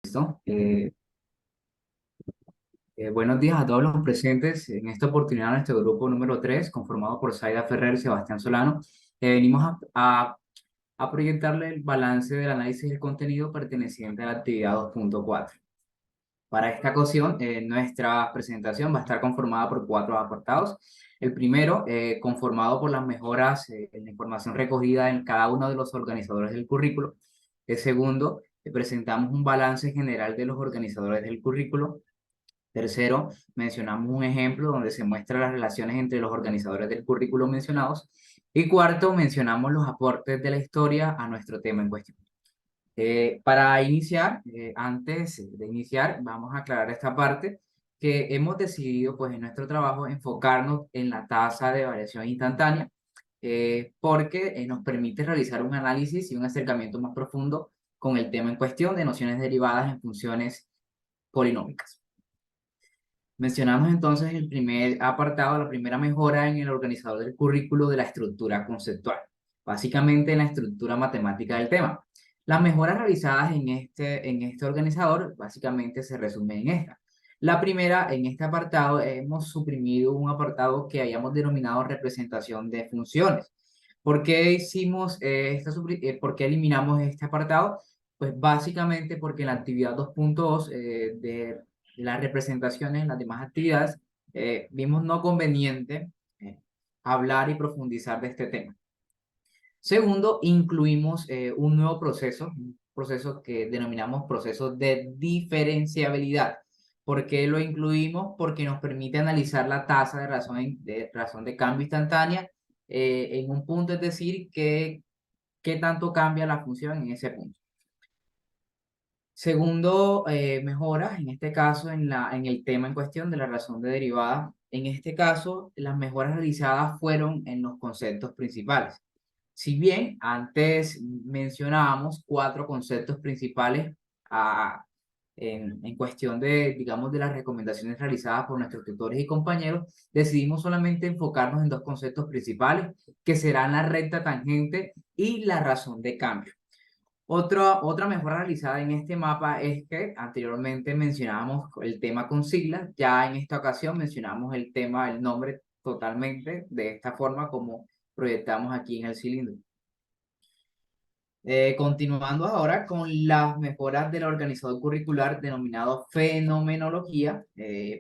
¿Listo? Buenos días a todos los presentes. En esta oportunidad, nuestro grupo número 3 conformado por Zaida Ferrer y Sebastián Solano, venimos a proyectarle el balance del análisis del contenido perteneciente a la actividad 2.4. Para esta ocasión, nuestra presentación va a estar conformada por cuatro apartados. El primero, conformado por las mejoras en la información recogida en cada uno de los organizadores del currículo. El segundo, presentamos un balance general de los organizadores del currículo. Tercero, mencionamos un ejemplo donde se muestran las relaciones entre los organizadores del currículo mencionados. Y cuarto, mencionamos los aportes de la historia a nuestro tema en cuestión. Para iniciar, antes de iniciar, vamos a aclarar esta parte que hemos decidido pues en nuestro trabajo enfocarnos en la tasa de variación instantánea porque nos permite realizar un análisis y un acercamiento más profundo con el tema en cuestión de nociones derivadas en funciones polinómicas. Mencionamos entonces el primer apartado, la primera mejora en el organizador del currículo de la estructura conceptual, básicamente en la estructura matemática del tema. Las mejoras realizadas en este organizador básicamente se resumen en esta. La primera, en este apartado, hemos suprimido un apartado que hayamos denominado representación de funciones. ¿Por qué por qué eliminamos este apartado? Pues básicamente porque en la actividad 2.2 de las representaciones, las demás actividades, vimos no conveniente hablar y profundizar de este tema. Segundo, incluimos un nuevo proceso, un proceso que denominamos proceso de diferenciabilidad. ¿Por qué lo incluimos? Porque nos permite analizar la tasa de razón de cambio instantánea en un punto, es decir, qué tanto cambia la función en ese punto. Segundo, mejoras, en este caso en el tema en cuestión de la razón de derivada. En este caso, las mejoras realizadas fueron en los conceptos principales. Si bien antes mencionábamos cuatro conceptos principales en cuestión de, digamos, de las recomendaciones realizadas por nuestros tutores y compañeros, decidimos solamente enfocarnos en dos conceptos principales, que serán la recta tangente y la razón de cambio. Otra mejora realizada en este mapa es que anteriormente mencionábamos el tema con siglas, ya en esta ocasión mencionamos el nombre totalmente de esta forma como proyectamos aquí en el cilindro. Continuando ahora con las mejoras del organizador curricular denominado fenomenología.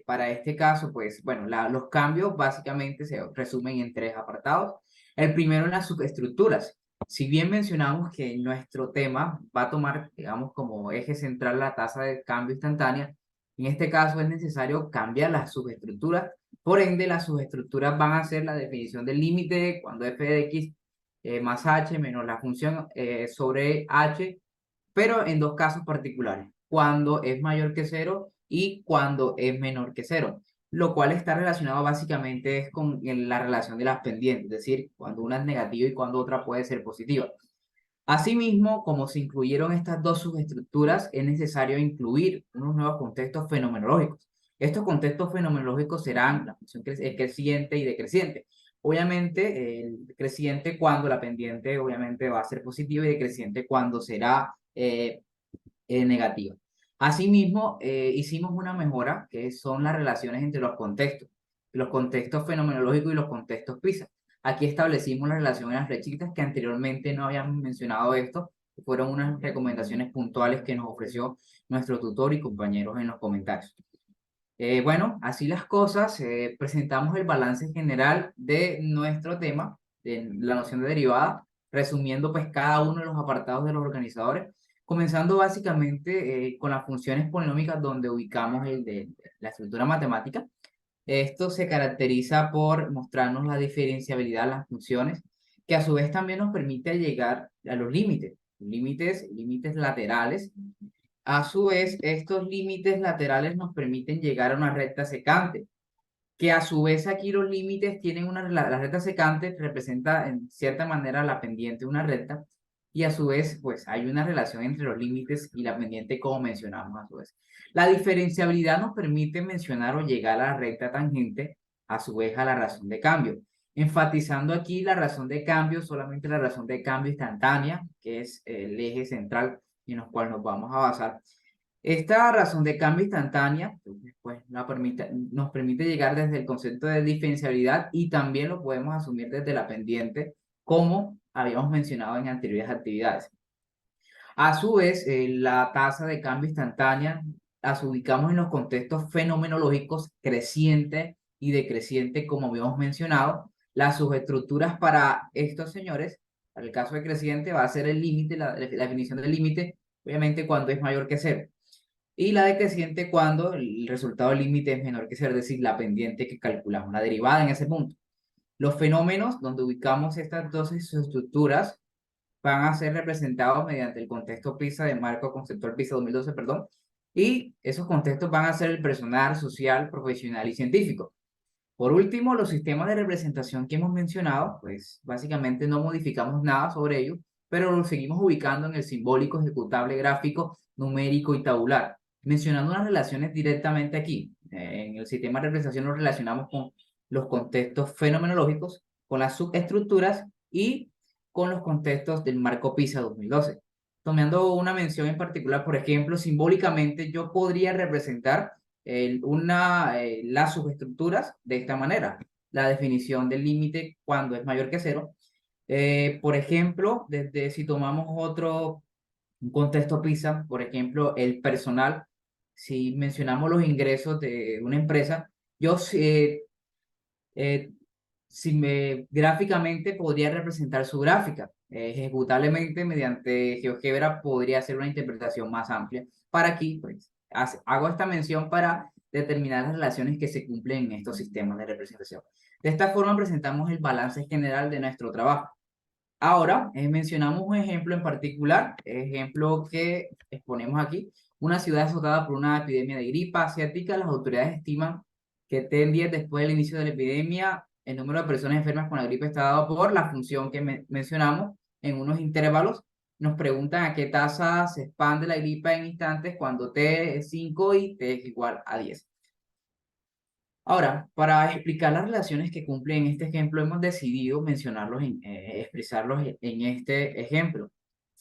Para este caso, pues bueno, los cambios básicamente se resumen en tres apartados. El primero en las subestructuras. Si bien mencionamos que nuestro tema va a tomar, digamos, como eje central la tasa de cambio instantánea, en este caso es necesario cambiar las subestructuras. Por ende, las subestructuras van a ser la definición del límite cuando f de x más h menos la función sobre h, pero en dos casos particulares, cuando es mayor que cero y cuando es menor que cero, lo cual está relacionado básicamente es con la relación de las pendientes, es decir, cuando una es negativa y cuando otra puede ser positiva. Asimismo, como se incluyeron estas dos subestructuras, es necesario incluir unos nuevos contextos fenomenológicos. Estos contextos fenomenológicos serán la función creciente y decreciente. Obviamente, el creciente cuando la pendiente obviamente va a ser positiva y decreciente cuando será negativa. Asimismo, hicimos una mejora que son las relaciones entre los contextos fenomenológicos y los contextos PISA. Aquí establecimos la relación en las flechitas que anteriormente no habíamos mencionado esto, fueron unas recomendaciones puntuales que nos ofreció nuestro tutor y compañeros en los comentarios. Bueno, así las cosas, presentamos el balance general de nuestro tema, de la noción de derivada, resumiendo pues cada uno de los apartados de los organizadores, comenzando básicamente con las funciones polinómicas donde ubicamos el de la estructura matemática. Esto se caracteriza por mostrarnos la diferenciabilidad de las funciones, que a su vez también nos permite llegar a los límites laterales. A su vez, estos límites laterales nos permiten llegar a una recta secante, que a su vez aquí los límites tienen la recta secante representa en cierta manera la pendiente de una recta, y a su vez, pues hay una relación entre los límites y la pendiente como mencionamos a su vez. La diferenciabilidad nos permite mencionar o llegar a la recta tangente, a su vez a la razón de cambio. Enfatizando aquí la razón de cambio, solamente la razón de cambio instantánea, que es el eje central en el cual nos vamos a basar. Esta razón de cambio instantánea pues, nos permite llegar desde el concepto de diferenciabilidad y también lo podemos asumir desde la pendiente, como habíamos mencionado en anteriores actividades. A su vez, la tasa de cambio instantánea las ubicamos en los contextos fenomenológicos creciente y decreciente, como habíamos mencionado. Las subestructuras para estos señores, para el caso de creciente, va a ser el límite, la definición del límite, obviamente cuando es mayor que cero. Y la decreciente cuando el resultado del límite es menor que cero, es decir, la pendiente que calculamos, la derivada en ese punto. Los fenómenos donde ubicamos estas dos estructuras van a ser representados mediante el contexto PISA del marco conceptual PISA 2012, perdón, y esos contextos van a ser el personal, social, profesional y científico. Por último, los sistemas de representación que hemos mencionado, pues básicamente no modificamos nada sobre ellos, pero los seguimos ubicando en el simbólico, ejecutable, gráfico, numérico y tabular, mencionando unas relaciones directamente aquí. En el sistema de representación nos relacionamos con los contextos fenomenológicos, con las subestructuras y con los contextos del marco PISA 2012. Tomando una mención en particular, por ejemplo, simbólicamente yo podría representar las subestructuras de esta manera. La definición del límite cuando es mayor que cero. Por ejemplo, desde si tomamos otro contexto PISA, por ejemplo, el personal, si mencionamos los ingresos de una empresa, yo eh, si me gráficamente podría representar su gráfica. Ejecutablemente, mediante GeoGebra, podría hacer una interpretación más amplia. Para aquí, pues, hago esta mención para determinar las relaciones que se cumplen en estos sistemas de representación. De esta forma, presentamos el balance general de nuestro trabajo. Ahora, mencionamos un ejemplo en particular, ejemplo que exponemos aquí. Una ciudad azotada por una epidemia de gripa asiática. Las autoridades estiman que 10 días después del inicio de la epidemia, el número de personas enfermas con la gripe está dado por la función que mencionamos en unos intervalos. Nos preguntan a qué tasa se expande la gripa en instantes cuando T es 5 y T es igual a 10. Ahora, para explicar las relaciones que cumplen en este ejemplo, hemos decidido expresarlos en este ejemplo.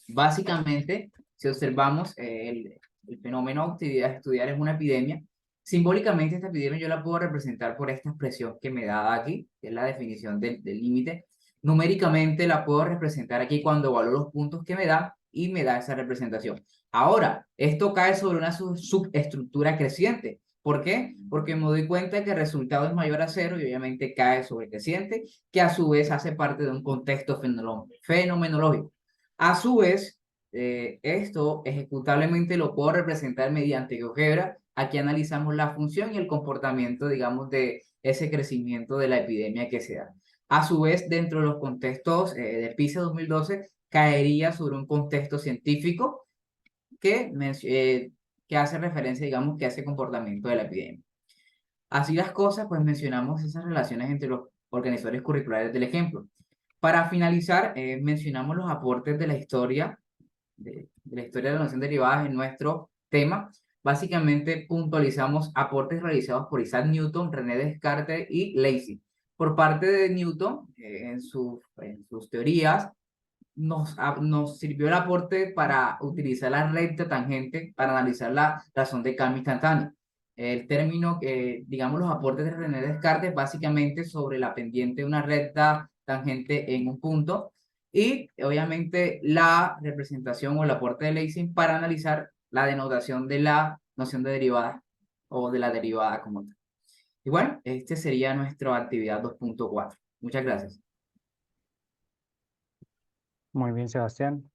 Básicamente, si observamos el fenómeno a estudiar es una epidemia, simbólicamente esta epidemia yo la puedo representar por esta expresión que me da aquí, que es la definición del límite. Numéricamente la puedo representar aquí cuando evalúo los puntos que me da y me da esa representación. Ahora, esto cae sobre una subestructura creciente. ¿Por qué? Porque me doy cuenta que el resultado es mayor a cero y obviamente cae sobre el creciente, que a su vez hace parte de un contexto fenomenológico. A su vez, esto ejecutablemente lo puedo representar mediante GeoGebra. Aquí analizamos la función y el comportamiento, digamos, de ese crecimiento de la epidemia que se da. A su vez, dentro de los contextos de PISA 2012, caería sobre un contexto científico que hace referencia, digamos, que a ese comportamiento de la epidemia. Así las cosas, pues mencionamos esas relaciones entre los organizadores curriculares del ejemplo. Para finalizar, mencionamos los aportes de la historia de la noción derivadas en nuestro tema. Básicamente puntualizamos aportes realizados por Isaac Newton, René Descartes y Lacey. Por parte de Newton, en sus teorías, nos sirvió el aporte para utilizar la recta tangente para analizar la razón de cambio instantáneo. El término, digamos, los aportes de René Descartes, básicamente sobre la pendiente de una recta tangente en un punto, y obviamente la representación o el aporte de Lacey para analizar la denotación de la noción de derivada o de la derivada como tal. Y bueno, este sería nuestra actividad 2.4. Muchas gracias. Muy bien, Sebastián.